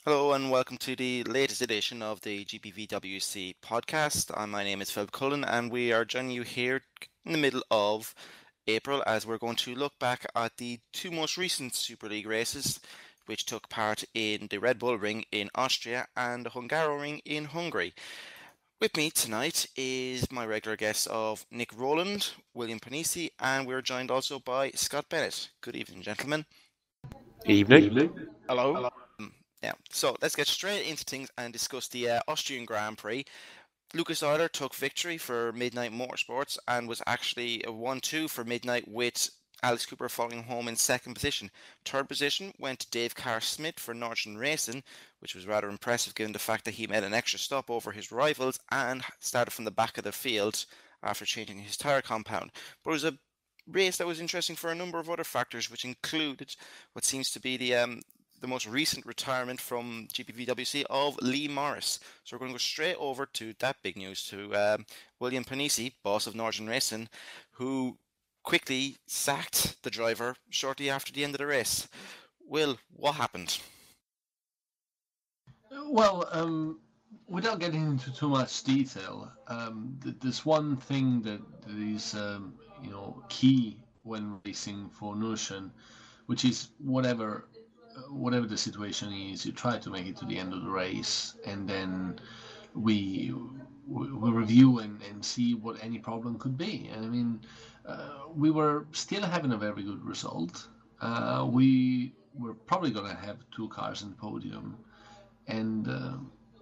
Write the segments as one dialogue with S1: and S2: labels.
S1: Hello and welcome to the latest edition of the GPVWC Podcast. My name is Phil Cullen and we are joining you here in the middle of April as we're going to look back at the two most recent Super League races which took part in the Red Bull Ring in Austria and the Hungaroring in Hungary. With me tonight is my regular guests of Nick Rowland, William Panisi, and we're joined also by Scott Bennett. Good evening, gentlemen.
S2: Evening.
S3: Hello.
S1: Yeah, so let's get straight into things and discuss the Austrian Grand Prix. Lucas Euler took victory for Midnight Motorsports and was actually a 1-2 for Midnight with Alex Cooper following home in second position. Third position went to Dave Carr-Smith for Norton Racing, which was rather impressive given the fact that he made an extra stop over his rivals and started from the back of the field after changing his tyre compound. But it was a race that was interesting for a number of other factors, which included what seems to be the most recent retirement from GPVWC of Lee Morris. So we're going to go straight over to that big news to William Panisi, boss of Norton Racing, who quickly sacked the driver shortly after the end of the race. Will, what happened?
S3: Well, without getting into too much detail, there's one thing that is, key when racing for Notion, which is whatever the situation is, you try to make it to the end of the race, and then we review and see what any problem could be. And I mean, we were still having a very good result. We were probably going to have two cars in the podium, and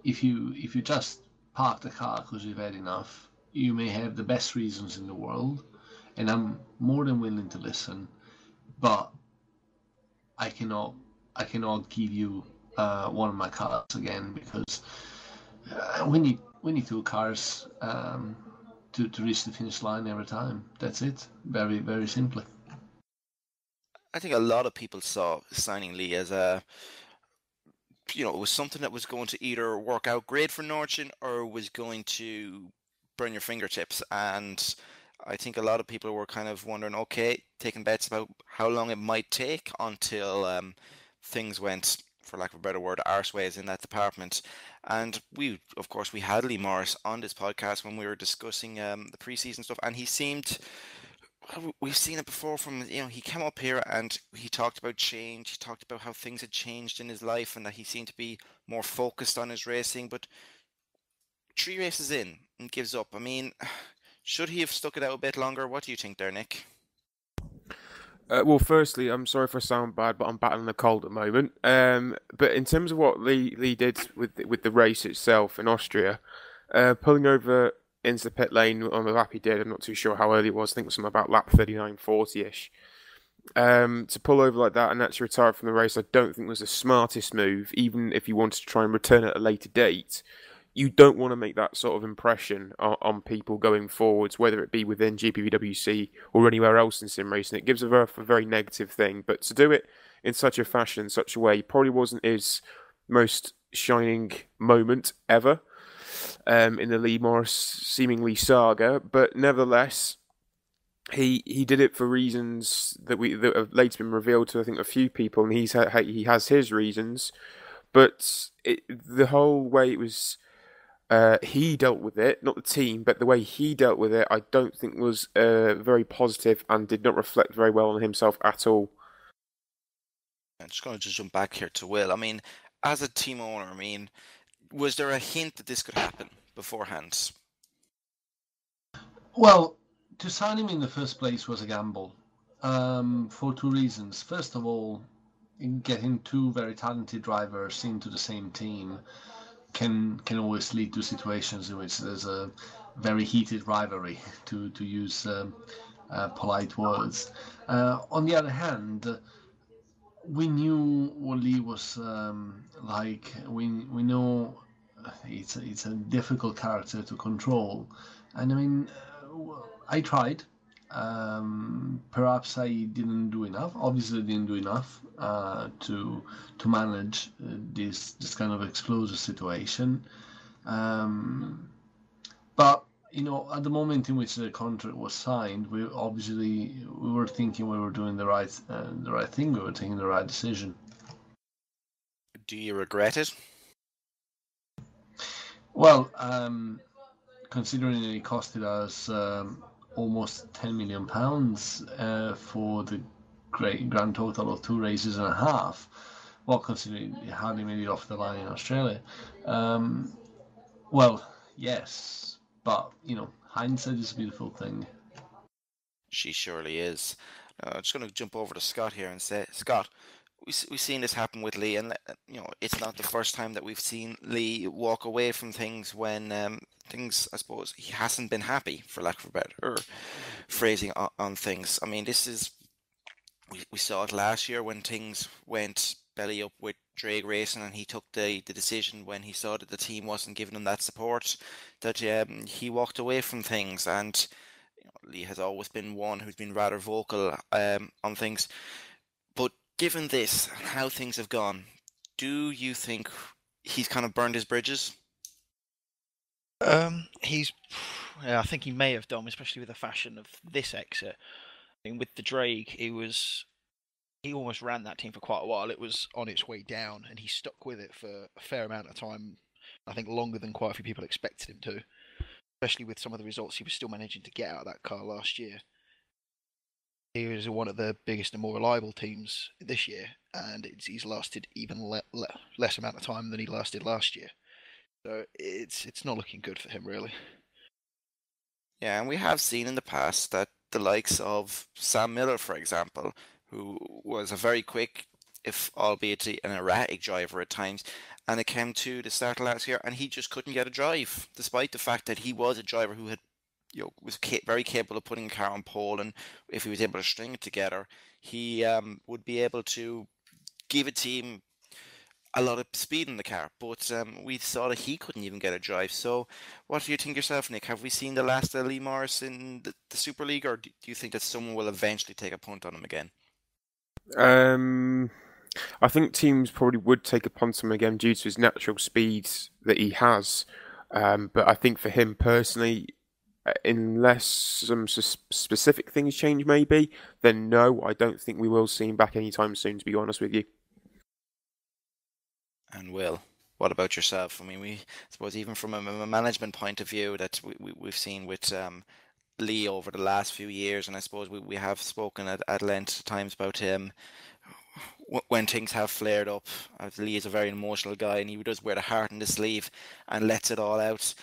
S3: if you just park the car because you've had enough, you may have the best reasons in the world, and I'm more than willing to listen, but I cannot give you one of my cars again because we need two cars to reach the finish line every time. That's it. Very, very simply.
S1: I think a lot of people saw signing Lee as it was something that was going to either work out great for Norton or was going to burn your fingertips. And I think a lot of people were kind of wondering, okay, taking bets about how long it might take until things went, for lack of a better word, arseways in that department. And we had Lee Morris on this podcast when we were discussing the preseason stuff, and he seemed, we've seen it before from, he came up here and he talked about change, he talked about how things had changed in his life and that he seemed to be more focused on his racing, but 3 races in and gives up. I mean, should he have stuck it out a bit longer? What do you think there, Nick?
S2: Well, firstly, I'm sorry if I sound bad, but I'm battling a cold at the moment. But in terms of what Lee did with the race itself in Austria, pulling over into the pit lane on the lap he did, I'm not too sure how early it was, I think it was something about lap 39, 40-ish. To pull over like that and actually retire from the race, I don't think was the smartest move, even if you wanted to try and return at a later date. You don't want to make that sort of impression on people going forwards, whether it be within GPVWC or anywhere else in sim racing. It gives a very negative thing. But to do it in such a fashion, such a way, probably wasn't his most shining moment ever in the Lee Morris seemingly saga. But nevertheless, he did it for reasons that have later been revealed to, I think, a few people, and he has his reasons. But the whole way it was. He dealt with it, not the team, but the way he dealt with it, I don't think was very positive and did not reflect very well on himself at all.
S1: I'm just going to jump back here to Will. I mean, as a team owner, was there a hint that this could happen beforehand?
S3: Well, to sign him in the first place was a gamble for 2 reasons. First of all, getting 2 very talented drivers into the same team can always lead to situations in which there's a very heated rivalry, to use polite words. On the other hand, we knew what Lee was like. We know it's a difficult character to control, and I mean, I tried. Perhaps I didn't do enough. Obviously, didn't do enough to manage this kind of explosive situation. But at the moment in which the contract was signed, we were thinking we were doing the right thing. We were taking the right decision.
S1: Do you regret it?
S3: Well, considering it costed us almost £10 million for the grand total of 2.5 races, well, considering he hardly made it off the line in Australia. Well, yes, but, hindsight is a beautiful thing.
S1: She surely is. I'm just going to jump over to Scott here and say, Scott, we've seen this happen with Lee, and it's not the first time that we've seen Lee walk away from things when things, I suppose, he hasn't been happy, for lack of a better phrasing on things. I mean, we saw it last year when things went belly up with drag racing, and he took the decision when he saw that the team wasn't giving him that support, that he walked away from things. And Lee has always been one who's been rather vocal on things. But given this, how things have gone, do you think he's kind of burned his bridges?
S4: I think he may have done, especially with the fashion of this exit. I mean, with the Drake, he almost ran that team for quite a while. It was on its way down, and he stuck with it for a fair amount of time. I think longer than quite a few people expected him to, especially with some of the results he was still managing to get out of that car last year. He was one of the biggest and more reliable teams this year, and he's lasted even less amount of time than he lasted last year. So it's not looking good for him, really.
S1: Yeah, and we have seen in the past that the likes of Sam Miller, for example, who was a very quick, if albeit an erratic driver at times, and it came to the start of last year, and he just couldn't get a drive, despite the fact that he was a driver who had, was very capable of putting a car on pole, and if he was able to string it together, he would be able to give a team a lot of speed in the car. But we saw that he couldn't even get a drive. So, what do you think yourself, Nick? Have we seen the last of Lee Morris in the Super League, or do you think that someone will eventually take a punt on him again?
S2: I think teams probably would take a punt on him again due to his natural speeds that he has. But I think for him personally, unless some specific things change maybe, then no, I don't think we will see him back anytime soon, to be honest with you.
S1: And Will, what about yourself? I mean, I suppose even from a management point of view that we've seen with Lee over the last few years, and I suppose we have spoken at length at times about him when things have flared up. Lee is a very emotional guy, and he does wear the heart in the sleeve and lets it all out.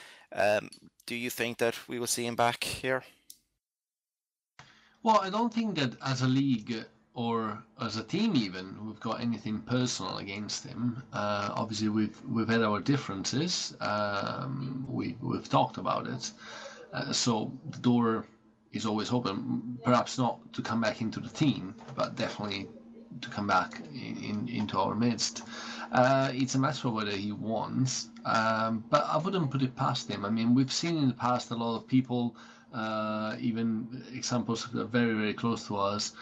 S1: Do you think that we will see him back here?
S3: Well, I don't think that as a league or as a team even we've got anything personal against him. Obviously, we've had our differences. We've talked about it. So the door is always open. Perhaps not to come back into the team, but definitely to come back into our midst. It's a matter of whether he wants, but I wouldn't put it past him. I mean, we've seen in the past a lot of people, even examples that are very, very close to us,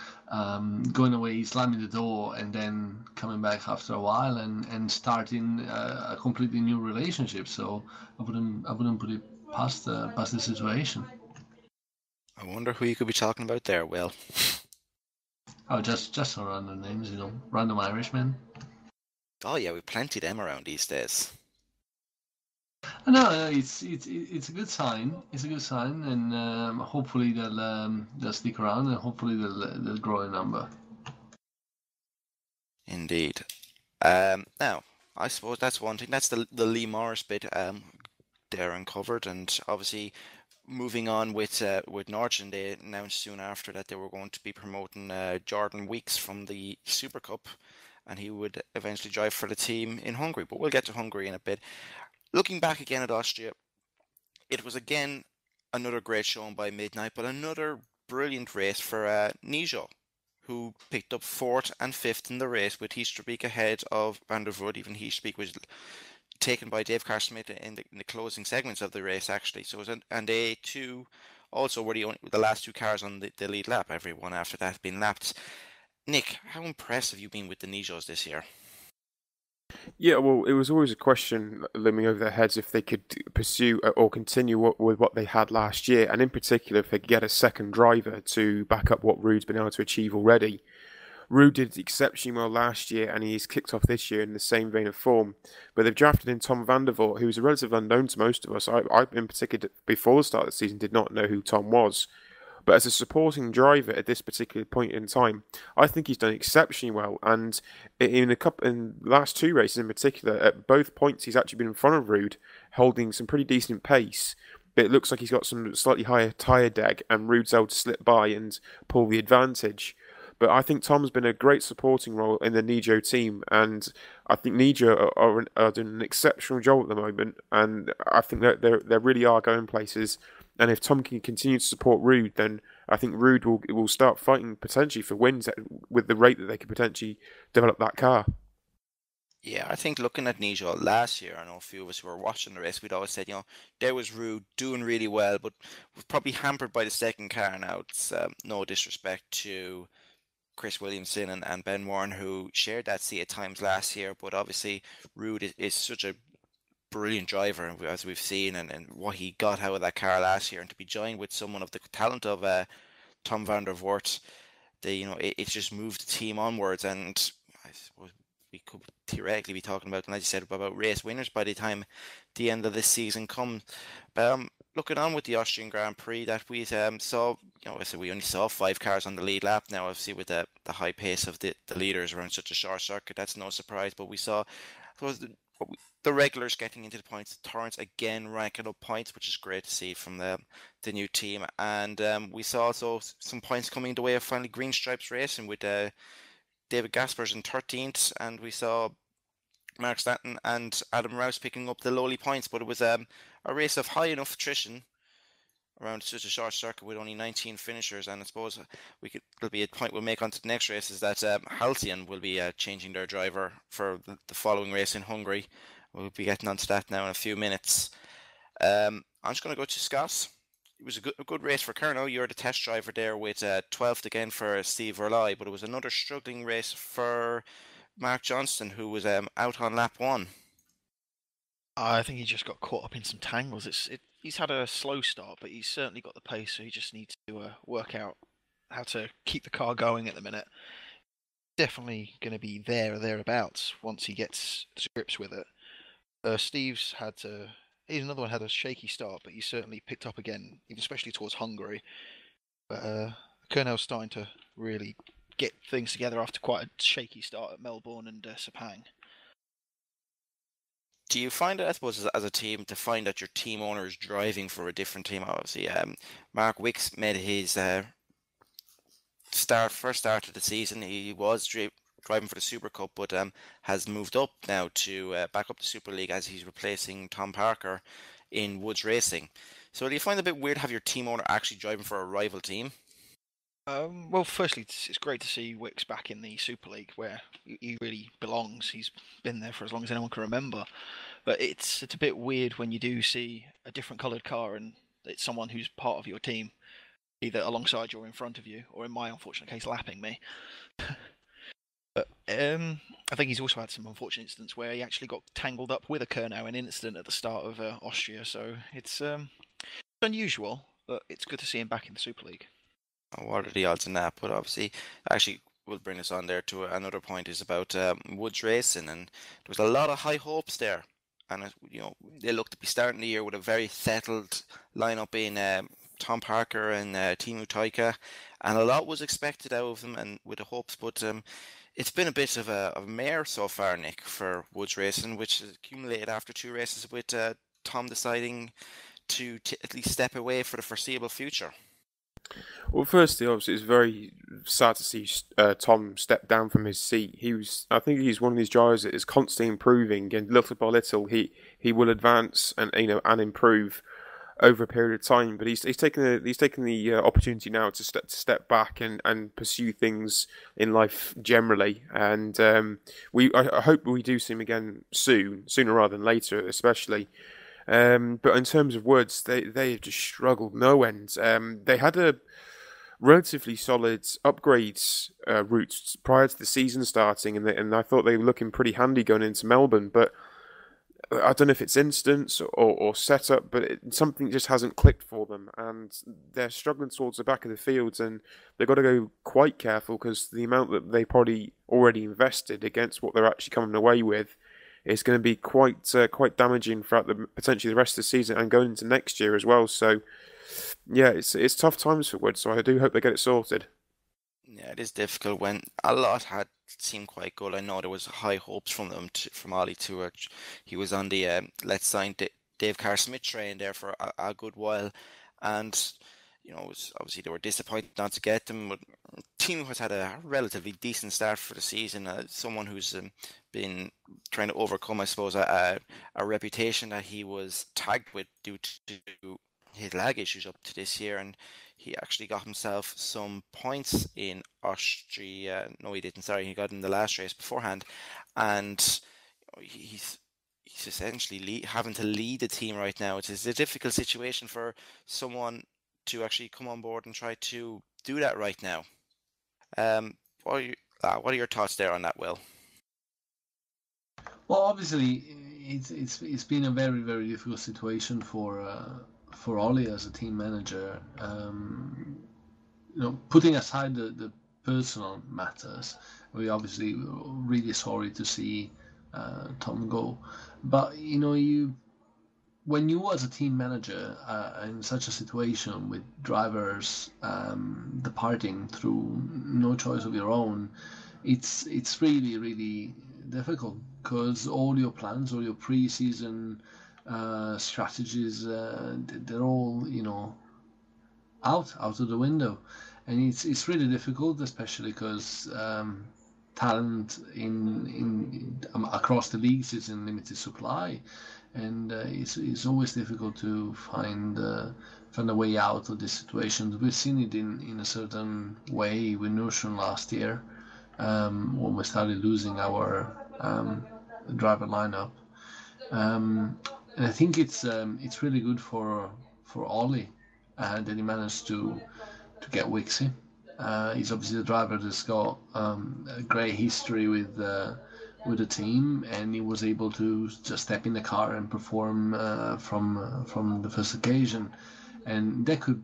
S3: going away, slamming the door, and then coming back after a while and starting a completely new relationship. So I wouldn't put it past the situation.
S1: I wonder who you could be talking about there, Will.
S3: Oh, just some random names, random Irishmen.
S1: Oh yeah, we've plenty of them around these days.
S3: No, it's a good sign. It's a good sign, and hopefully they'll stick around, and hopefully they'll grow in number.
S1: Indeed. Now, I suppose that's one thing. That's the Lee Morris bit there uncovered, and obviously moving on with Norton, they announced soon after that they were going to be promoting Jordan Weeks from the Super Cup, and he would eventually drive for the team in Hungary. But we'll get to Hungary in a bit. Looking back again at Austria, it was again another great showing by Midnight, but another brilliant race for Nijo, who picked up 4th and 5th in the race, with Heasterbeek ahead of Van der Voort. Even Heasterbeek was taken by Dave Carr-Smith in the closing segments of the race, actually. So, and they too also were the last two cars on the lead lap. Everyone after that had been lapped. Nick, how impressed have you been with the Nijos this year?
S2: Yeah, well, it was always a question looming over their heads if they could pursue or continue with what they had last year, and in particular if they could get a second driver to back up what Ruud's been able to achieve already. Ruud did exceptionally well last year, and he's kicked off this year in the same vein of form. But they've drafted in Tom van der Voort, who's a relative unknown to most of us. I in particular, before the start of the season, did not know who Tom was. But as a supporting driver at this particular point in time, I think he's done exceptionally well. And in the last two races in particular, at both points, he's actually been in front of Ruud, holding some pretty decent pace. But it looks like he's got some slightly higher tyre deg, and Ruud's able to slip by and pull the advantage. But I think Tom's been a great supporting role in the Nijo team, and I think Nijo are doing an exceptional job at the moment, and I think that they really are going places. And if Tom can continue to support Ruud, then I think Ruud will start fighting potentially for wins with the rate that they could potentially develop that car.
S1: Yeah, I think looking at Nijo last year, I know a few of us who were watching the race, we'd always said, there was Ruud doing really well, but was probably hampered by the second car. Now, it's no disrespect to Chris Williamson and Ben Warren, who shared that seat at times last year, but obviously Ruud is such a brilliant driver, as we've seen, and what he got out of that car last year, and to be joined with someone of the talent of Tom van der Voort, it just moved the team onwards, and I suppose we could theoretically be talking about, and as you said, about race winners by the time the end of this season comes. But looking on with the Austrian Grand Prix that we saw, we only saw 5 cars on the lead lap. Now, obviously, with the high pace of the leaders around such a short circuit, that's no surprise. But we saw, the regulars getting into the points, Torrance again ranking up points, which is great to see from the new team. And we saw also some points coming the way of finally Green Stripes Racing with David Gaspers in 13th, and we saw Mark Stanton and Adam Rouse picking up the lowly points. But it was a race of high enough attrition around such a short circuit with only 19 finishers, and I suppose there'll be a point we'll make on to the next race, is that Halcyon will be changing their driver for the following race in Hungary. We'll be getting onto that now in a few minutes. I'm just going to go to Scott. It was a good race for Kerno. You're the test driver there with 12th again for Steve Verlai, but it was another struggling race for Mark Johnston, who was out on lap 1.
S4: I think he just got caught up in some tangles. He's had a slow start, but he's certainly got the pace, so he just needs to work out how to keep the car going at the minute. Definitely going to be there or thereabouts once he gets to grips with it. Steve's he's another one had a shaky start, but he certainly picked up again, even especially towards Hungary. But Kernel's starting to really get things together after quite a shaky start at Melbourne and Sepang.
S1: Do you find it, I suppose, as a team, to find that your team owner is driving for a different team? Obviously, Mark Wicks made his first start of the season. He was driving for the Super Cup, but has moved up now to back up the Super League as he's replacing Tom Parker in Woods Racing. So do you find it a bit weird to have your team owner actually driving for a rival team?
S4: Well, firstly, it's great to see Wicks back in the Super League where he really belongs. He's been there for as long as anyone can remember. But it's a bit weird when you do see a different coloured car and it's someone who's part of your team, either alongside you or in front of you, or in my unfortunate case, lapping me. But I think he's also had some unfortunate incidents where he actually got tangled up with a Kernau, an incident at the start of Austria. So it's unusual, but it's good to see him back in the Super League.
S1: What are the odds in that? But obviously, actually, will bring us on there to another point, is about Woods Racing, and there was a lot of high hopes there, and they look to be starting the year with a very settled lineup in Tom Parker and Timu Taika, and a lot was expected out of them, and with the hopes, but it's been a bit of a mare so far, Nick, for Woods Racing, which has accumulated after 2 races with Tom deciding to at least step away for the foreseeable future.
S2: Well, firstly, obviously, it's very sad to see Tom step down from his seat. I think he's one of these drivers that is constantly improving, and little by little, he will advance and improve over a period of time. But he's taken the opportunity now to step back and pursue things in life generally. And I hope we do see him again sooner rather than later, especially. But in terms of Woods, they have just struggled no end. They had a relatively solid upgrades route prior to the season starting, and I thought they were looking pretty handy going into Melbourne. But I don't know if it's instance or setup, but something just hasn't clicked for them, and they're struggling towards the back of the fields, and they've got to go quite careful because the amount that they probably already invested against what they're actually coming away with is going to be quite damaging throughout potentially the rest of the season and going into next year as well. So yeah, it's tough times for Wood. So I do hope they get it sorted.
S1: Yeah, it is difficult when a lot had seemed quite good. I know there was high hopes from from Ollie too. He was on the let's sign Dave Carr-Smith train there for a good while, and it was obviously they were disappointed not to get them. But the team has had a relatively decent start for the season. Someone who's been trying to overcome, I suppose, a reputation that he was tagged with due to his lag issues up to this year, and he actually got himself some points in Austria. No, he didn't. Sorry, he got in the last race beforehand, and he's essentially having to lead the team right now. It is a difficult situation for someone to actually come on board and try to do that right now. What are your thoughts there on that, Will?
S3: Well, obviously, it's been a very, very difficult situation for Ollie as a team manager. Putting aside the personal matters, we obviously really sorry to see Tom go. But when you as a team manager in such a situation with drivers departing through no choice of your own, it's really, really difficult because all your plans, all your pre-season strategies, they're all out of the window, and it's really difficult, especially because talent in across the leagues is in limited supply, and it's always difficult to find a way out of this situation. We've seen it in a certain way with Notion last year, when we started losing our driver lineup. And I think it's really good for Ollie that he managed to get Wixie. He's obviously the driver that's got a great history with the team, and he was able to just step in the car and perform from the first occasion, and that could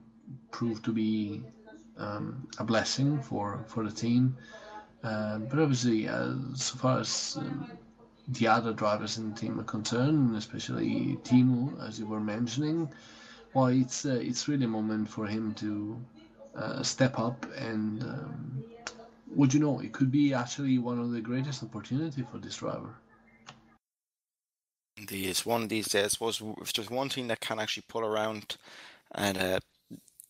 S3: prove to be a blessing for the team. But obviously, so far as the other drivers in the team are concerned, especially Timo, as you were mentioning, well, it's really a moment for him to step up, and it could be actually one of the greatest opportunity for this driver.
S1: It's one of these days. I suppose if there's one thing that can actually pull around and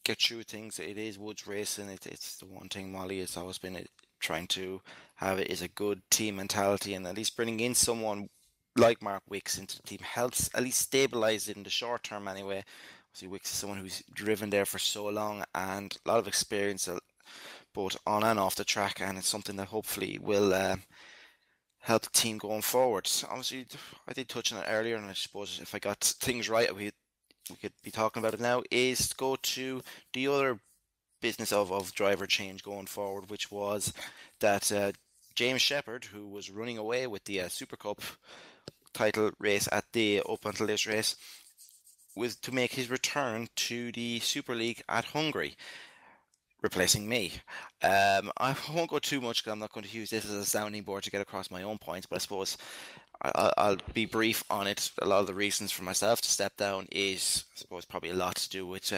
S1: get through things, it is Woods Racing. It's the one thing Molly has always been trying to have. It is a good team mentality, and at least bringing in someone like Mark Wicks into the team helps at least stabilize it in the short term anyway. Obviously, Wicks is someone who's driven there for so long and a lot of experience both on and off the track, and it's something that hopefully will help the team going forward. Obviously, I did touch on it earlier, and I suppose if I got things right, we could be talking about it now, is go to the other business of driver change going forward, which was that James Shepherd, who was running away with the Super Cup title race up until this race, was to make his return to the Super League at Hungary, replacing me. I won't go too much because I'm not going to use this as a sounding board to get across my own points, but I suppose I'll be brief on it. A lot of the reasons for myself to step down is, I suppose, probably a lot to do with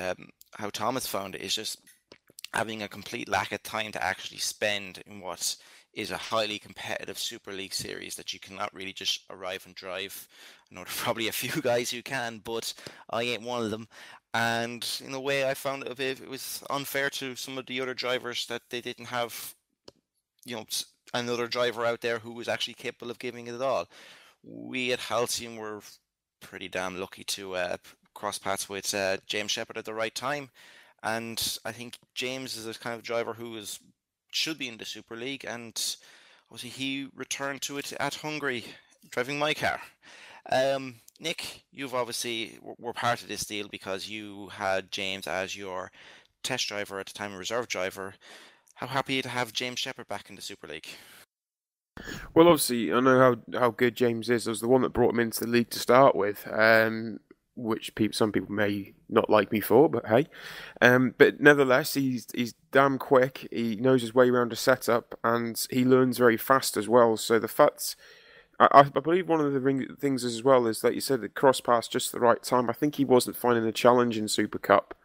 S1: how Thomas found it. Is just having a complete lack of time to actually spend in what is a highly competitive Super League series that you cannot really just arrive and drive. I know there's probably a few guys who can, but I ain't one of them. And in a way, I found it was unfair to some of the other drivers that they didn't have, another driver out there who was actually capable of giving it all. We at Halcyon were pretty damn lucky to cross paths with James Shepherd at the right time. And I think James is a kind of driver who should be in the Super League, and obviously he returned to it at Hungary, driving my car. Nick, you've obviously were part of this deal because you had James as your test driver at the time, a reserve driver. How happy to have James Shepherd back in the Super League?
S2: Well, obviously, I know how good James is. I was the one that brought him into the league to start with, which some people may not like me for, but hey. But nevertheless, he's damn quick. He knows his way around a setup, and he learns very fast as well. So the fact, I believe one of the things as well is that you said that cross pass just the right time. I think he wasn't finding the challenge in Super Cup,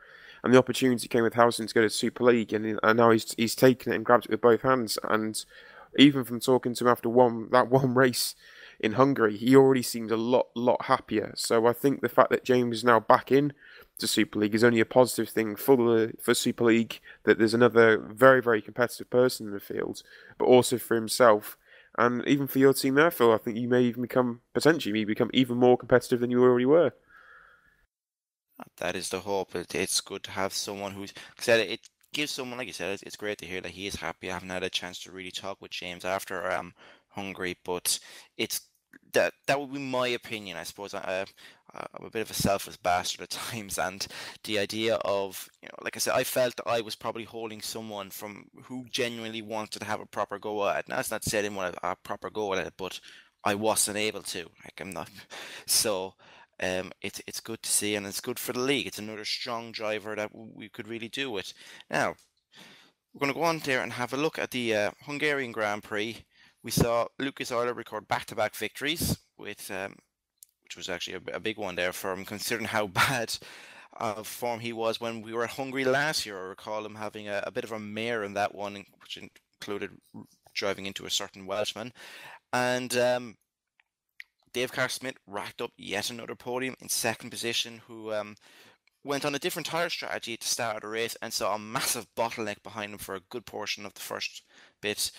S2: and the opportunity came with Housen to go to Super League, and now he's taken it and grabbed it with both hands. And even from talking to him after that one race in Hungary, he already seems a lot happier. So I think the fact that James is now back in to Super League is only a positive thing for Super League, that there's another very, very competitive person in the field, but also for himself. And even for your team there, Phil, I think you may even become even more competitive than you already were.
S1: That is the hope. It's good to have someone who's said it gives someone, like you said, it's great to hear that he is happy. I haven't had a chance to really talk with James after Hungary, but it's that would be my opinion, I suppose. I'm a bit of a selfless bastard at times, and the idea of, like I said, I felt that I was probably holding someone from who genuinely wanted to have a proper go at it. Now, it's not said I didn't want a proper go at it, but I wasn't able to. Like, I'm not. So it's good to see, and it's good for the league. It's another strong driver that we could really do with. Now, we're going to go on there and have a look at the Hungarian Grand Prix. We saw Lucas Euler record back-to-back victories, which was actually a big one there for him, considering how bad of form he was when we were at Hungary last year. I recall him having a bit of a mare in that one, which included driving into a certain Welshman. And Dave Carr-Smith racked up yet another podium in second position, who went on a different tyre strategy at the start of the race and saw a massive bottleneck behind him for a good portion of the first bit,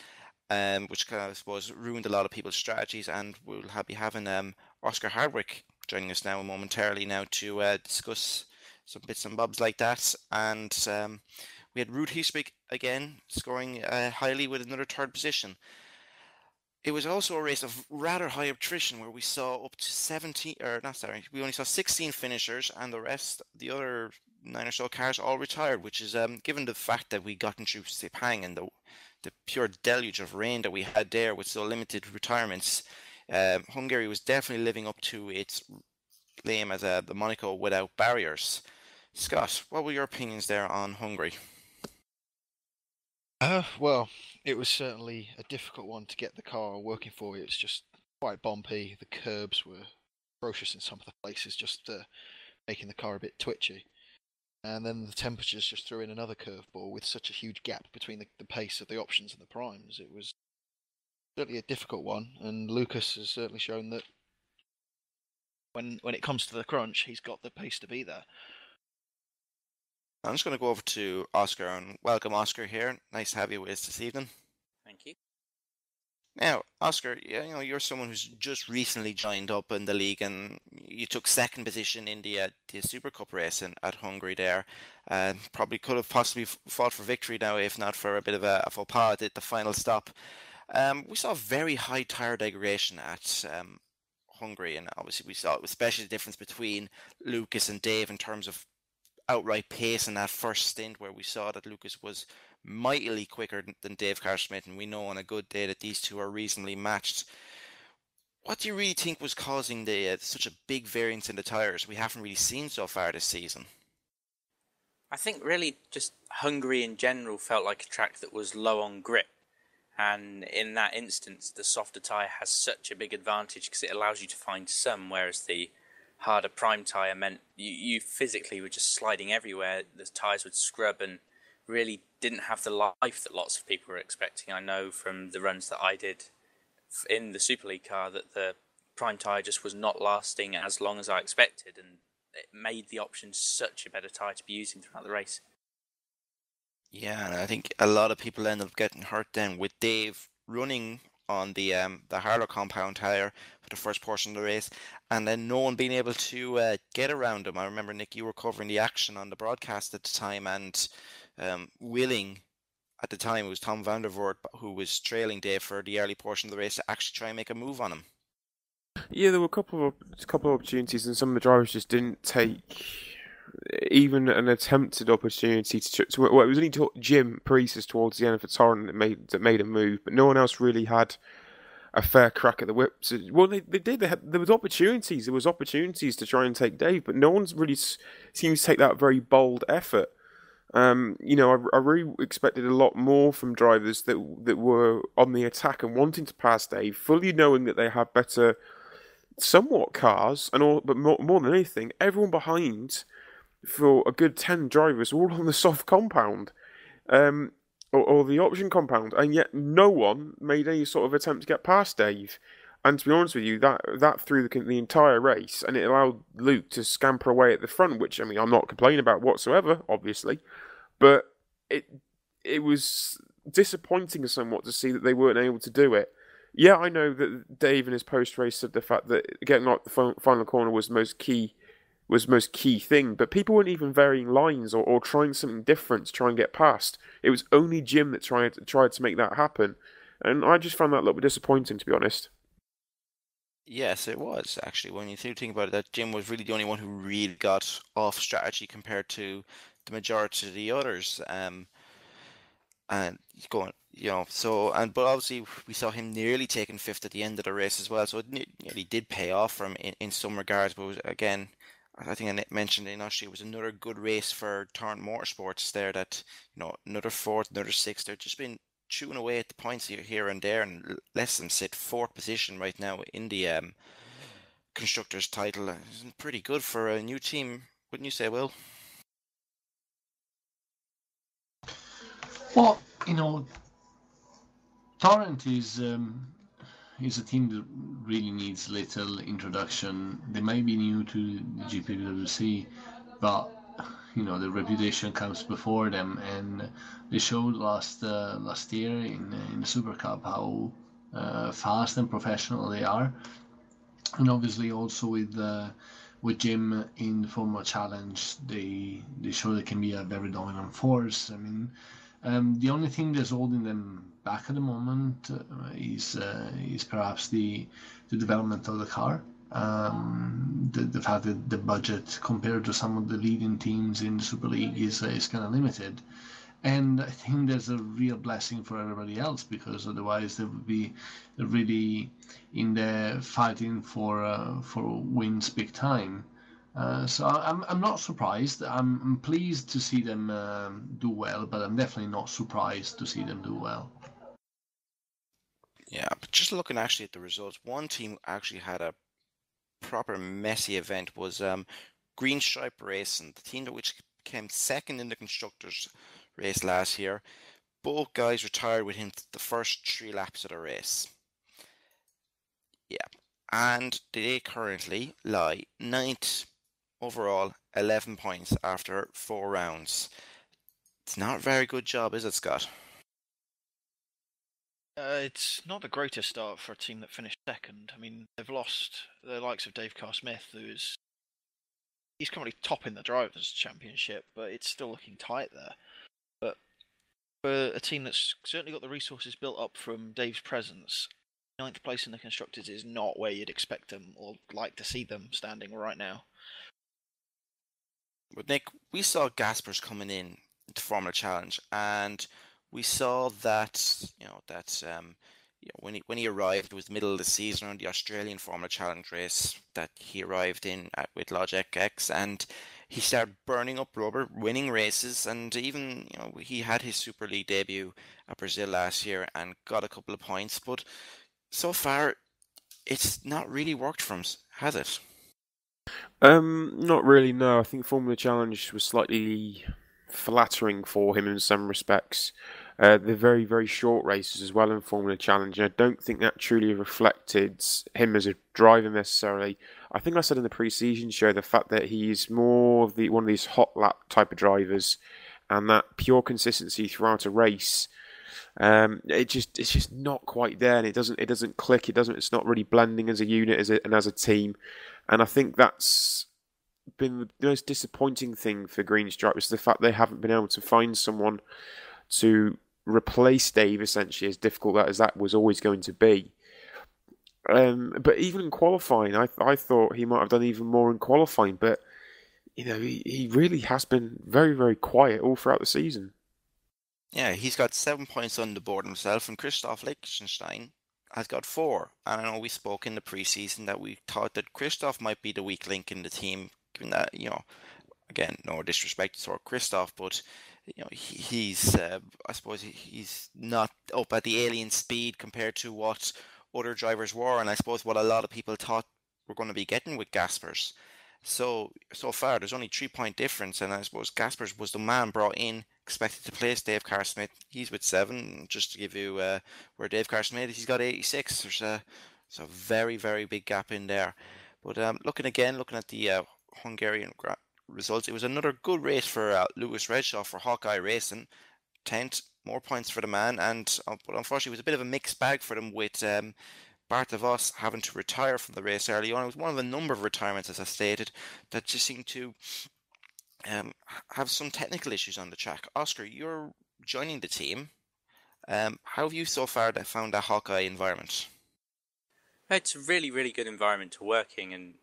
S1: which kind of, I suppose, ruined a lot of people's strategies. And we'll be having Oscar Hardwick joining us now momentarily to discuss some bits and bobs like that. And we had Ruud Hiesbeek again scoring highly with another third position. It was also a race of rather high attrition, where we saw up to we only saw 16 finishers, and the other 9 or so cars all retired, which is, given the fact that we got into Sepang and the pure deluge of rain that we had there with so limited retirements, Hungary was definitely living up to its claim as the Monaco without barriers. Scott, what were your opinions there on Hungary?
S4: Well, it was certainly a difficult one to get the car working for. It's just quite bumpy. The curbs were atrocious in some of the places, just making the car a bit twitchy. And then the temperatures just threw in another curveball with such a huge gap between the pace of the options and the primes. It was certainly a difficult one, and Lucas has certainly shown that when it comes to the crunch, he's got the pace to be there.
S1: I'm just going to go over to Oscar, and welcome Oscar here. Nice to have you with us this evening.
S5: Thank you.
S1: Now, Oscar, you're someone who's just recently joined up in the league, and you took second position in the Super Cup race at Hungary there. Probably could have possibly fought for victory now, if not for a bit of a faux pas at the final stop. We saw very high tyre degradation at Hungary, and obviously we saw especially the difference between Lucas and Dave in terms of outright pace in that first stint, where we saw that Lucas was mightily quicker than Dave Carr-Smith, and we know on a good day that these two are reasonably matched. What do you really think was causing such a big variance in the tyres we haven't really seen so far this season?
S5: I think really just Hungary in general felt like a track that was low on grip, and in that instance the softer tyre has such a big advantage because it allows you to find some, whereas the harder prime tyre meant you physically were just sliding everywhere. The tyres would scrub and really didn't have the life that lots of people were expecting. I know from the runs that I did in the Super League car that the prime tyre just was not lasting as long as I expected, and it made the option such a better tyre to be using throughout the race.
S1: Yeah, and I think a lot of people ended up getting hurt then, with Dave running on the Harlow compound tyre for the first portion of the race, and then no one being able to get around him. I remember, Nick, you were covering the action on the broadcast at the time, and willing at the time, it was Tom van der Voort who was trailing Dave for the early portion of the race to actually try and make a move on him.
S2: Yeah, there were a couple of opportunities, and some of the drivers just didn't take even an attempted opportunity to well, it was only Jim Paresis towards the end of the torrent that made a move, but no one else really had a fair crack at the whip. Well, they did. There was opportunities. There was opportunities to try and take Dave, but no one's really seems to take that very bold effort. I really expected a lot more from drivers that were on the attack and wanting to pass Dave, fully knowing that they had better, somewhat cars, and all. But more than anything, everyone behind, for a good 10 drivers, all on the soft compound, or the option compound, and yet no one made any sort of attempt to get past Dave. And to be honest with you, that threw the entire race, and it allowed Luke to scamper away at the front, which, I mean, I'm not complaining about whatsoever, obviously, but it was disappointing somewhat to see that they weren't able to do it. Yeah, I know that Dave in his post-race said the fact that getting out the final corner was the most key thing, but people weren't even varying lines or trying something different to try and get past. It was only Jim that tried to make that happen, and I just found that a little bit disappointing, to be honest.
S1: Yes, it was actually. When you think about it, that Jim was really the only one who really got off strategy compared to the majority of the others. And going, but obviously we saw him nearly taking fifth at the end of the race as well. So it nearly did pay off for him in some regards. But again, I think I mentioned in Austria, it was another good race for Torrent Motorsports there. That another fourth, another sixth. They've just been chewing away at the points here and there, and lets them sit fourth position right now in the constructors' title. It's pretty good for a new team, wouldn't you say, Will?
S3: Well, Torrent is a team that really needs little introduction. They may be new to the GPVWC, but the reputation comes before them, and they showed last year in the Super Cup how fast and professional they are, and obviously also with Jim in the Formula Challenge, they show they can be a very dominant force. I mean, the only thing that's holding them back at the moment is perhaps the development of the car. The fact that the budget compared to some of the leading teams in the Super League is kind of limited, and I think there's a real blessing for everybody else, because otherwise they would be really in there fighting for wins big time. So I'm not surprised. I'm pleased to see them do well, but I'm definitely not surprised to see them do well.
S1: Yeah, but just looking actually at the results, one team who actually had a proper messy event was Green Stripe Racing, the team which came second in the constructors race last year. Both guys retired within the first 3 laps of the race. Yeah, and they currently lie 9th overall, 11 points after 4 rounds. It's not a very good job, is it, Scott?
S4: It's not the greatest start for a team that finished second. I mean, they've lost the likes of Dave Carr-Smith, he's currently top in the Drivers' Championship, but it's still looking tight there. But for a team that's certainly got the resources built up from Dave's presence, 9th place in the Constructors is not where you'd expect them or like to see them standing right now.
S1: But Nick, we saw Gaspers coming in to Formula Challenge, and we saw that when he arrived, it was the middle of the season on the Australian Formula Challenge race that he arrived in with Logic X, and he started burning up rubber, winning races, and even he had his Super League debut at Brazil last year and got a couple of points. But so far, it's not really worked for him, has it?
S2: Not really, no. I think Formula Challenge was slightly flattering for him in some respects. They're very, very short races as well in Formula Challenge. I don't think that truly reflected him as a driver necessarily. I think I said in the pre-season show the fact that he's more of one of these hot lap type of drivers, and that pure consistency throughout a race. It's just not quite there, and it doesn't click. It's not really blending as a unit and as a team. And I think that's been the most disappointing thing for Green Stripe, is the fact they haven't been able to find someone to replace Dave, essentially, as difficult as that was always going to be. But even in qualifying, I thought he might have done even more in qualifying, but he really has been very, very quiet all throughout the season.
S1: Yeah, he's got 7 points on the board himself, and Christoph Liechtenstein has got 4. And I know we spoke in the preseason that we thought that Christoph might be the weak link in the team, given that, again, no disrespect to Christoph, but he's I suppose he's not up at the alien speed compared to what other drivers were, and I suppose what a lot of people thought we're going to be getting with Gaspers. So far there's only 3-point difference, and I suppose Gaspers was the man brought in, expected to place Dave Carr-Smith. He's with 7. Just to give you where Dave Carr-Smith is, he's got 86. There's a very, very big gap in there. But looking at the Hungarian results, it was another good race for Lewis Redshaw for Hawkeye Racing. 10th, more points for the man, but unfortunately it was a bit of a mixed bag for them with Bart DeVos having to retire from the race early on. It was one of a number of retirements, as I stated, that just seemed to have some technical issues on the track. Oscar, you're joining the team. How have you so far found that Hawkeye environment?
S5: It's a really, really good environment to work in, and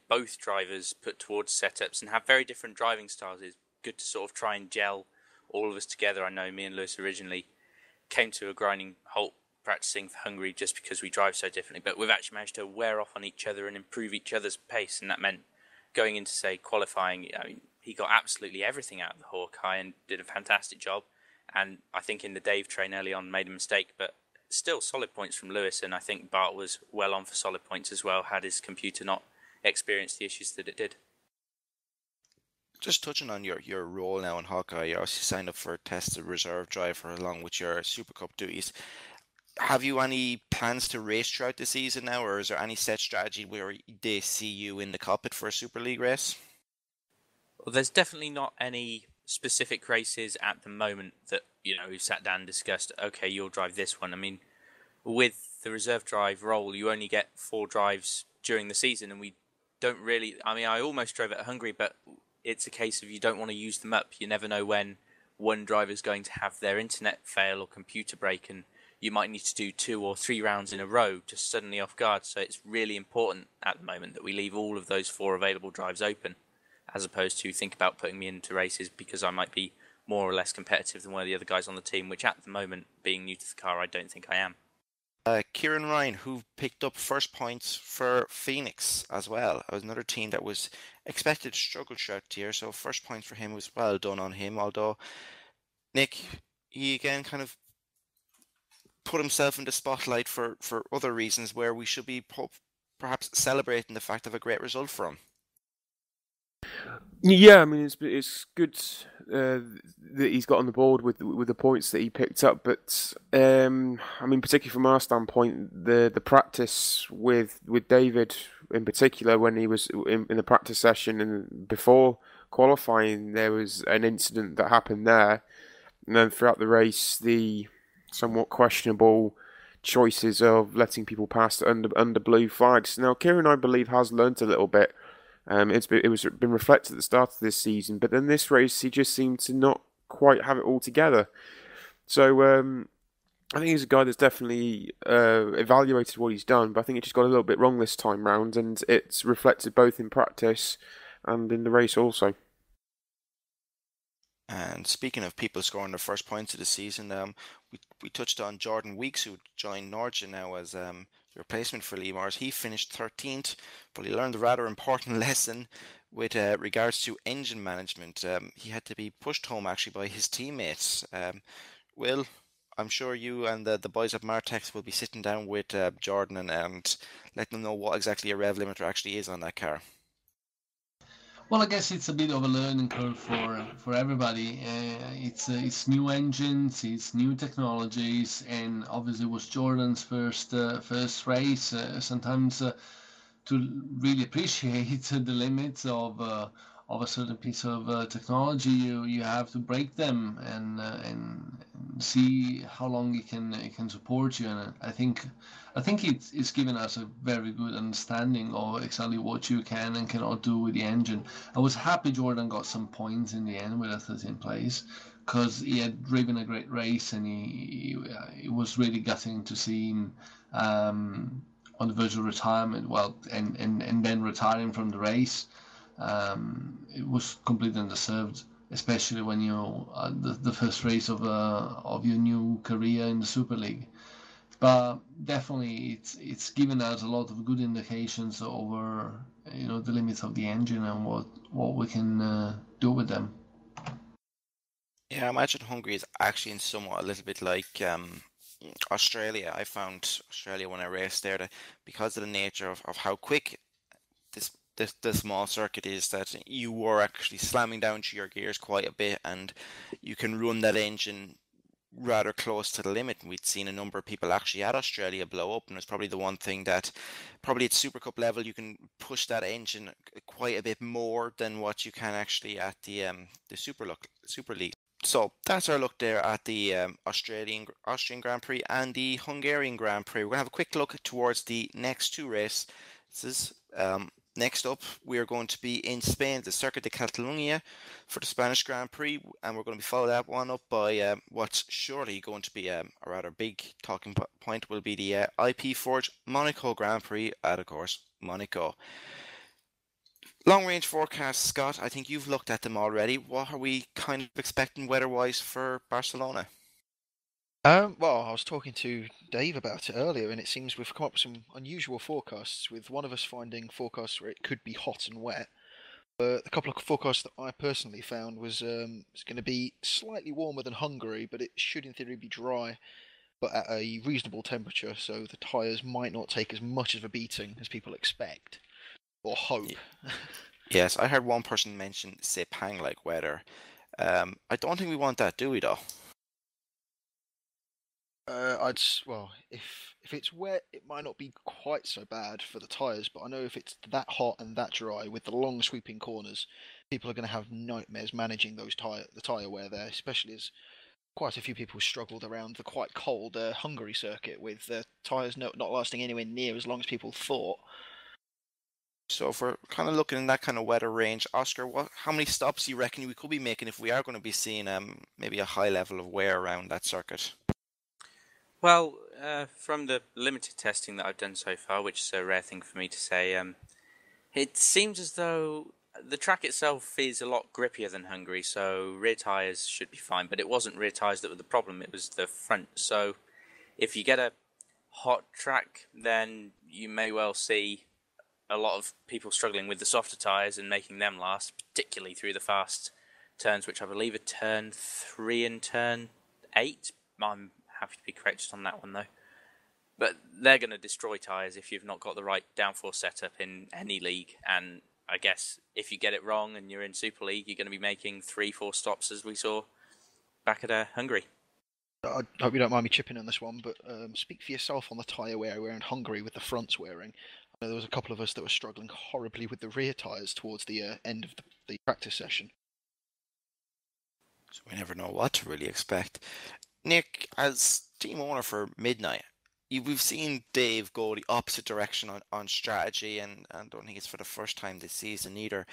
S5: both drivers put towards setups and have very different driving styles. It's good to sort of try and gel all of us together. I know me and Lewis originally came to a grinding halt practicing for Hungary just because we drive so differently, but we've actually managed to wear off on each other and improve each other's pace, and that meant going into, say, qualifying, he got absolutely everything out of the Hawkeye and did a fantastic job. And I think in the Dave train early on made a mistake, but still solid points from Lewis, and I think Bart was well on for solid points as well, had his computer not experienced the issues that it did.
S1: Just touching on your role now in Hawkeye, you obviously signed up for a tested reserve driver along with your Super Cup duties. Have you any plans to race throughout the season now, or is there any set strategy where they see you in the cockpit for a Super League race?
S5: Well, there's definitely not any specific races at the moment that, we've sat down and discussed, okay, you'll drive this one. I mean, with the reserve drive role, you only get 4 drives during the season, and we don't really, I almost drove at Hungary, but it's a case of you don't want to use them up. You never know when one driver is going to have their internet fail or computer break, and you might need to do 2 or 3 rounds in a row just suddenly off guard. So it's really important at the moment that we leave all of those 4 available drives open, as opposed to think about putting me into races because I might be more or less competitive than one of the other guys on the team, which at the moment, being new to the car, I don't think I am.
S1: Kieran Ryan, who picked up first points for Phoenix as well. It was another team that was expected to struggle throughout the year, so first points for him was well done on him. Although, Nick, he again kind of put himself in the spotlight for other reasons where we should be perhaps celebrating the fact of a great result for him.
S2: Yeah, it's good that he's got on the board with the points that he picked up, but particularly from our standpoint, the practice with David in particular, when he was in the practice session and before qualifying, there was an incident that happened there, and then throughout the race, the somewhat questionable choices of letting people pass under blue flags. Now, Kieran, I believe, has learnt a little bit. It's been reflected at the start of this season, but then this race he just seemed to not quite have it all together. So I think he's a guy that's definitely evaluated what he's done, but I think he just got a little bit wrong this time round, and it's reflected both in practice and in the race also.
S1: And speaking of people scoring their first points of the season, we touched on Jordan Weeks, who joined Norge now as the replacement for Lee Mars. He finished 13th, but he learned a rather important lesson with regards to engine management. He had to be pushed home actually by his teammates. Will, I'm sure you and the boys at Martex will be sitting down with Jordan and letting them know what exactly a rev limiter actually is on that car.
S3: Well, I guess it's a bit of a learning curve for everybody. It's new engines, it's new technologies, and obviously it was Jordan's first race. Sometimes to really appreciate the limits of a certain piece of technology, you have to break them and see how long it can support you. And I think it's given us a very good understanding of exactly what you can and cannot do with the engine. I was happy Jordan got some points in the end with a 13th place, because he had driven a great race, and he was really gutting to see him on the verge of retirement. Well, and then retiring from the race. It was completely undeserved, especially when the first race of your new career in the Super League. But definitely, it's given us a lot of good indications over the limits of the engine and what we can do with them.
S1: Yeah, I imagine Hungary is actually in somewhat a little bit like Australia. I found Australia when I raced there that because of the nature of how quick the small circuit is, that you were actually slamming down to your gears quite a bit, and you can run that engine rather close to the limit. And we'd seen a number of people actually at Australia blow up, and it's probably the one thing that probably at Super Cup level you can push that engine quite a bit more than what you can actually at the Super League. So that's our look there at the Austrian Grand Prix and the Hungarian Grand Prix. We're going to have a quick look towards the next two races. Next up, we are going to be in Spain, the Circuit de Catalunya for the Spanish Grand Prix, and we're going to be follow that one up by what's surely going to be a rather big talking point will be the IP Forge Monaco Grand Prix at, of course, Monaco. Long range forecasts, Scott, I think you've looked at them already. What are we kind of expecting weather-wise for Barcelona?
S4: Well, I was talking to Dave about it earlier, and it seems we've come up with some unusual forecasts, with one of us finding forecasts where it could be hot and wet. But a couple of forecasts that I personally found was it's going to be slightly warmer than Hungary, but it should in theory be dry, but at a reasonable temperature, so the tyres might not take as much of a beating as people expect, or hope.
S1: Yes, I heard one person mention Sepang-like weather. I don't think we want that, do we, though?
S4: If it's wet, it might not be quite so bad for the tyres, but I know if it's that hot and that dry with the long sweeping corners, people are going to have nightmares managing the tyre wear there, especially as quite a few people struggled around the quite cold Hungary circuit with the tyres not lasting anywhere near as long as people thought.
S1: So if we're kind of looking in that kind of weather range, Oscar, how many stops do you reckon we could be making if we are going to be seeing maybe a high level of wear around that circuit?
S5: Well, from the limited testing that I've done so far, which is a rare thing for me to say, it seems as though the track itself is a lot grippier than Hungary, so rear tyres should be fine, but it wasn't rear tyres that were the problem, it was the front. So if you get a hot track, then you may well see a lot of people struggling with the softer tyres and making them last, particularly through the fast turns, which I believe are turn 3 and turn 8. I'm happy to be corrected on that one, though. But they're going to destroy tyres if you've not got the right downforce setup in any league. And I guess if you get it wrong and you're in Super League, you're going to be making 3-4 stops, as we saw back at Hungary.
S4: I hope you don't mind me chipping on this one, but speak for yourself on the tyre wear around Hungary with the fronts wearing. I know there was a couple of us that were struggling horribly with the rear tyres towards the end of the practice session.
S1: So we never know what to really expect. Nick, as team owner for Midnight, we've seen Dave go the opposite direction on strategy, and I don't think it's for the first time this season either.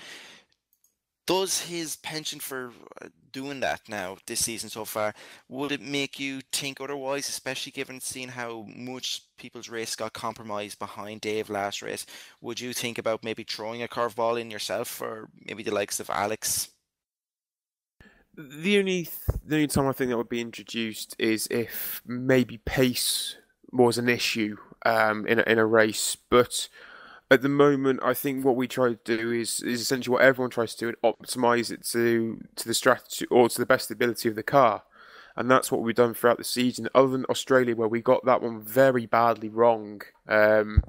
S1: Does his penchant for doing that now this season so far, would it make you think otherwise, especially given seeing how much people's race got compromised behind Dave last race? Would you think about maybe throwing a curveball in yourself for maybe the likes of Alex?
S2: The only time I think that would be introduced is if maybe pace was an issue in a race, but at the moment, I think what we try to do is essentially what everyone tries to do and optimize it to the strategy or to the best ability of the car, and that's what we've done throughout the season. Other than Australia, where we got that one very badly wrong, and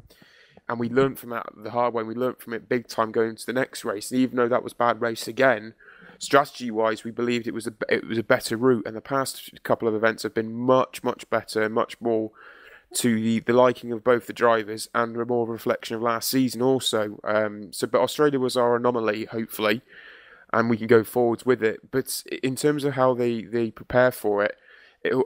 S2: we learned from that the hard way. We learned from it big time going into the next race, and even though that was a bad race again, strategy-wise, we believed it was a better route, and the past couple of events have been much better, much more to the liking of both the drivers and a more reflection of last season also. But Australia was our anomaly, hopefully, and we can go forwards with it. But in terms of how they prepare for it,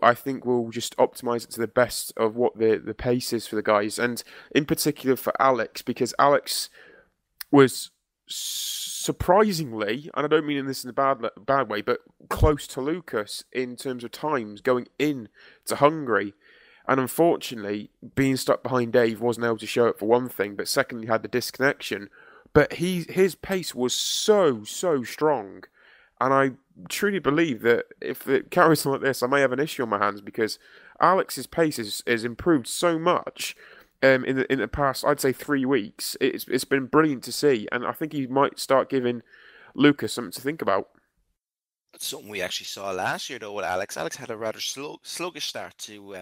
S2: I think we'll just optimise it to the best of what the pace is for the guys, and in particular for Alex, because Alex was surprisingly, and I don't mean this in a bad way, but close to Lucas in terms of times going in to Hungary. And unfortunately, being stuck behind Dave wasn't able to show it for one thing, but secondly had the disconnection. But his pace was so strong. And I truly believe that if it carries on like this, I may have an issue on my hands because Alex's pace has improved so much in the past, I'd say 3 weeks. It's been brilliant to see, and I think he might start giving Lucas something to think about.
S1: It's something we actually saw last year, though, with Alex. Alex had a rather sluggish start to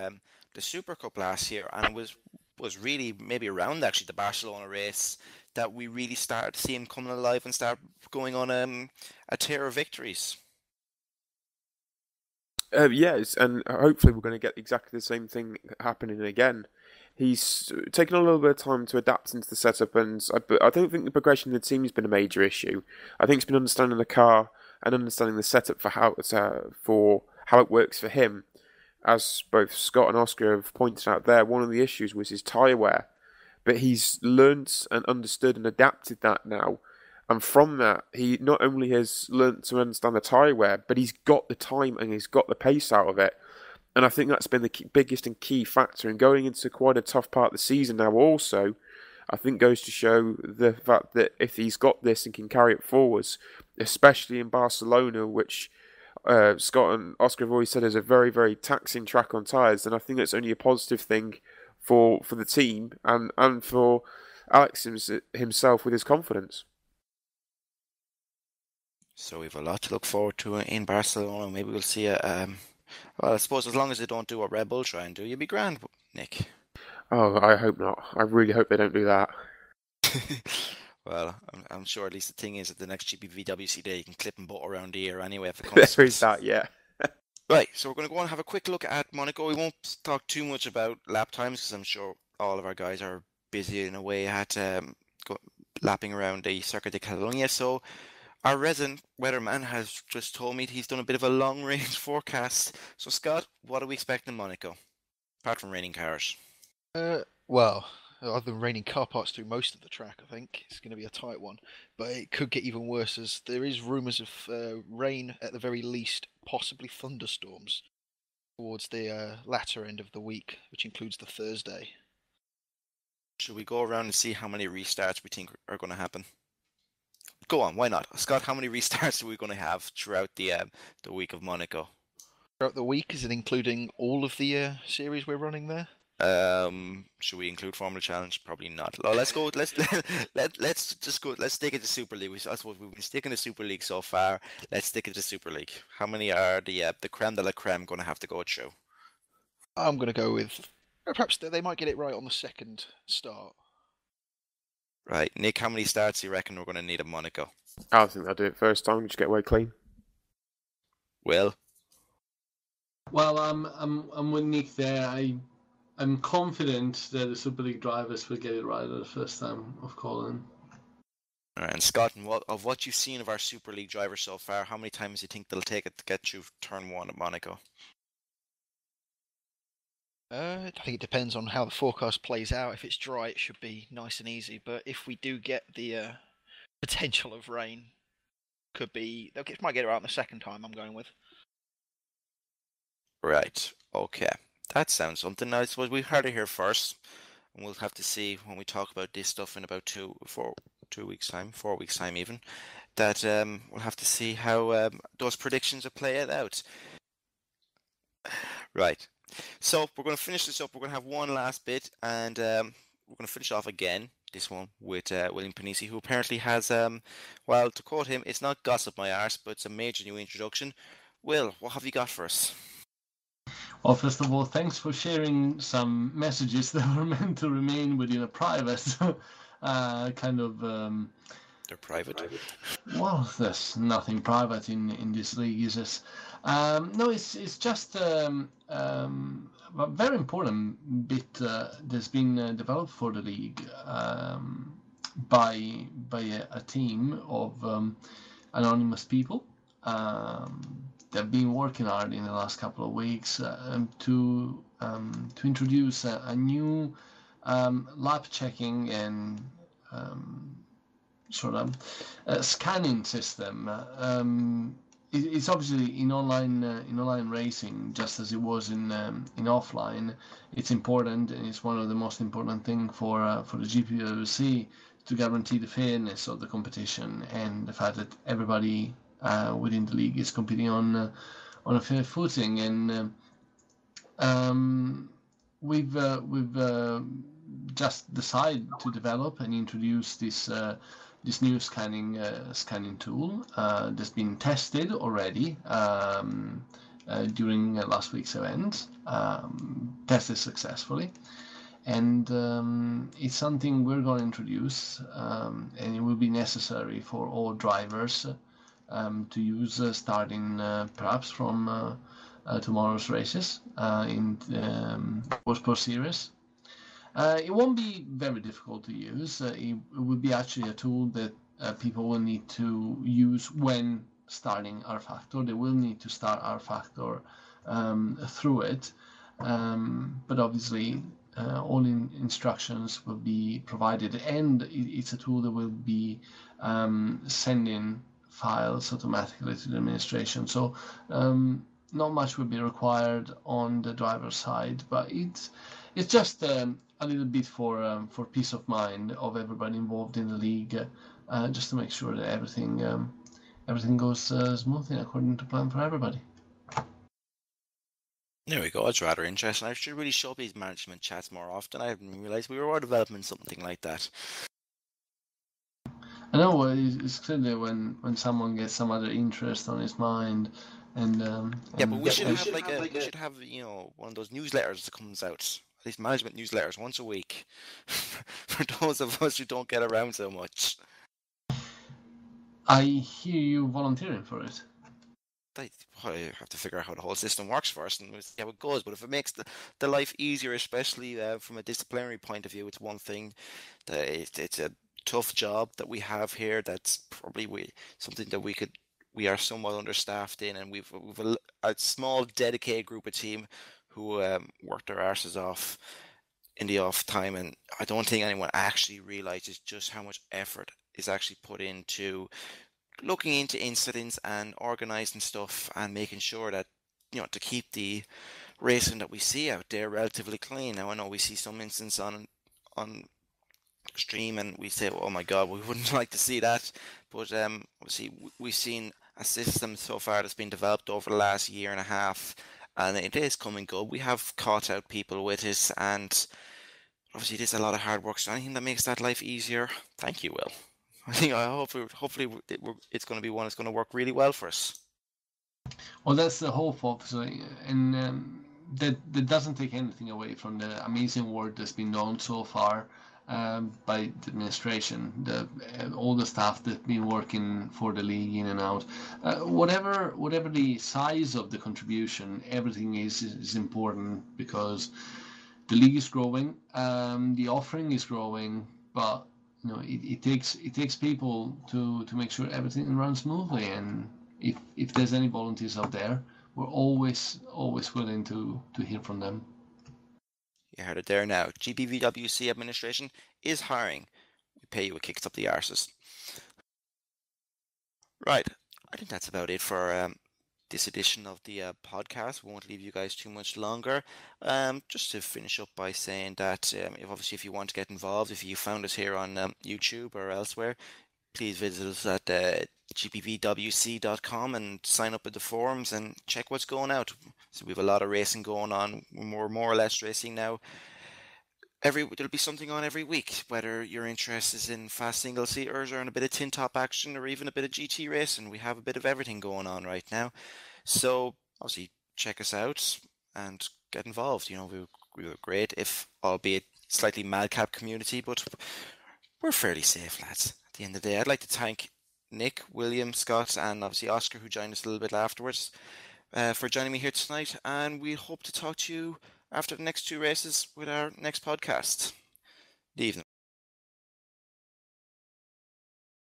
S1: the Super Cup last year, and it was really maybe around actually the Barcelona race that we really started to see him coming alive and start going on a tear of victories.
S2: Yes, and hopefully we're going to get exactly the same thing happening again. He's taken a little bit of time to adapt into the setup, and I don't think the progression of the team has been a major issue. I think it's been understanding the car and understanding the setup for how it works for him. As both Scott and Oscar have pointed out there, one of the issues was his tyre wear. But he's learnt and understood and adapted that now. And from that, he not only has learnt to understand the tyre wear, but he's got the time and he's got the pace out of it. And I think that's been the biggest and key factor. And going into quite a tough part of the season now also, I think goes to show the fact that if he's got this and can carry it forwards, especially in Barcelona, which Scott and Oscar have always said is a very, very taxing track on tyres, then I think it's only a positive thing for the team and for Alex himself with his confidence.
S1: So we have a lot to look forward to in Barcelona. Maybe we'll see well, I suppose as long as they don't do what Red Bull try and do, you'll be grand, Nick.
S2: Oh, I hope not. I really hope they don't do that.
S1: Well, I'm sure at least the thing is at the next GPVWC day, you can clip and butt around the ear anyway if it comes
S2: There is that, yeah.
S1: Right, so we're going to go and have a quick look at Monaco. We won't talk too much about lap times because I'm sure all of our guys are busy in a way at lapping around the Circuit de Catalunya. So our resident weatherman has just told me he's done a bit of a long-range forecast. So Scott, what are we expecting in Monaco, apart from raining cars?
S4: Well, other than raining car parts through most of the track, I think it's going to be a tight one. But it could get even worse as there is rumours of rain, at the very least, possibly thunderstorms towards the latter end of the week, which includes the Thursday.
S1: Should we go around and see how many restarts we think are going to happen? Go on, why not? Scott, how many restarts are we going to have throughout the week of Monaco?
S4: Throughout the week, is it including all of the series we're running there?
S1: Should we include Formula Challenge? Probably not. Well, let's go. Let's just go. Let's stick it to Super League. I suppose we've been sticking to Super League so far. Let's stick it to Super League. How many are the creme de la creme going to have to go through?
S4: I'm going to go with perhaps they might get it right on the second start.
S1: Right, Nick. How many starts do you reckon we're going to need at Monaco?
S2: I think they'll do it first time. Just get away clean.
S1: Will?
S3: Well, I'm with Nick there. I'm confident that the Super League drivers will get it right at the first time of calling.
S1: All right, and Scott, of what you've seen of our Super League drivers so far, how many times do you think they'll take it to get through turn one at Monaco?
S4: I think it depends on how the forecast plays out. If it's dry, it should be nice and easy. But if we do get the potential of rain, might get it right on the second time. I'm going with.
S1: Right. Okay. That sounds something. Now, I suppose we heard it here first, and we'll have to see when we talk about this stuff in about 4 weeks' time, 4 weeks' time even, that we'll have to see how those predictions will play it out. Right. So we're going to finish this up. We're going to have one last bit, and we're going to finish off again, this one, with William Panisi, who apparently has, well, to quote him, it's not gossip my arse, but it's a major new introduction. Will, what have you got for us?
S3: Well, first of all, thanks for sharing some messages that were meant to remain within a private kind of.
S1: They're private.
S3: Well, there's nothing private in this league, is it? No, it's just a very important bit that's been developed for the league by a team of anonymous people. They've been working hard in the last couple of weeks to introduce a new lap checking and sort of scanning system. It's obviously in online racing, just as it was in offline. It's important, and it's one of the most important things for the GPVWC to guarantee the fairness of the competition and the fact that everybody within the league is competing on a fair footing, and we've just decided to develop and introduce this new scanning tool that's been tested already during last week's event, tested successfully. And it's something we're going to introduce, and it will be necessary for all drivers to use starting perhaps from tomorrow's races in World Pro Series. It won't be very difficult to use. It will be actually a tool that people will need to use when starting R-Factor. They will need to start R-Factor through it, but obviously all instructions will be provided, and it's a tool that will be sending files automatically to the administration. So not much will be required on the driver's side, but it's just a little bit for peace of mind of everybody involved in the league, just to make sure that everything goes smoothly according to plan for everybody.
S1: There we go. That's rather interesting. I should really show up these management chats more often. I didn't realize we were developing something like that.
S3: I know it's clear that when someone gets some other interest on his mind, and
S1: yeah, but we should have one of those newsletters that comes out, at least management newsletters once a week, for those of us who don't get around so much.
S3: I hear you volunteering for it.
S1: I have to figure out how the whole system works first and see how it goes. But if it makes the life easier, especially from a disciplinary point of view, it's one thing. It's a tough job that we have here. That's probably something that we are somewhat understaffed in, and we've a small dedicated group of team who work their arses off in the off time, and I don't think anyone actually realizes just how much effort is actually put into looking into incidents and organizing stuff and making sure that, to keep the racing that we see out there relatively clean. Now, I know we see some incidents on stream and we say, oh my God, we wouldn't like to see that. But obviously we've seen a system so far that's been developed over the last year and a half, and it is coming good. We have caught out people with it, and obviously it is a lot of hard work. So anything that makes that life easier, thank you, Will. I think hopefully it's going to be one that's going to work really well for us.
S3: Well, that's the hope, obviously, and that doesn't take anything away from the amazing work that's been done so far by the administration, all the staff that's been working for the league in and out. Whatever the size of the contribution, everything is important, because the league is growing, the offering is growing, but it takes people to make sure everything runs smoothly. And if there's any volunteers out there, we're always willing to hear from them.
S1: You heard it there now. GPVWC administration is hiring. We pay you a kicks up the arses. Right. I think that's about it for this edition of the podcast. We won't leave you guys too much longer. Just to finish up by saying that if you want to get involved, if you found us here on YouTube or elsewhere, please visit us at gpvwc.com and sign up at the forums and check what's going out. So we have a lot of racing going on. We're more or less racing now. There'll be something on every week, whether you're interested in fast single seaters or in a bit of tin top action or even a bit of GT racing. We have a bit of everything going on right now. So obviously check us out and get involved. We were great, if albeit slightly madcap community, but we're fairly safe, lads. At the end of the day, I'd like to thank Nick, William, Scott, and obviously Oscar, who joined us a little bit afterwards, for joining me here tonight. And we hope to talk to you after the next two races with our next podcast. Good evening.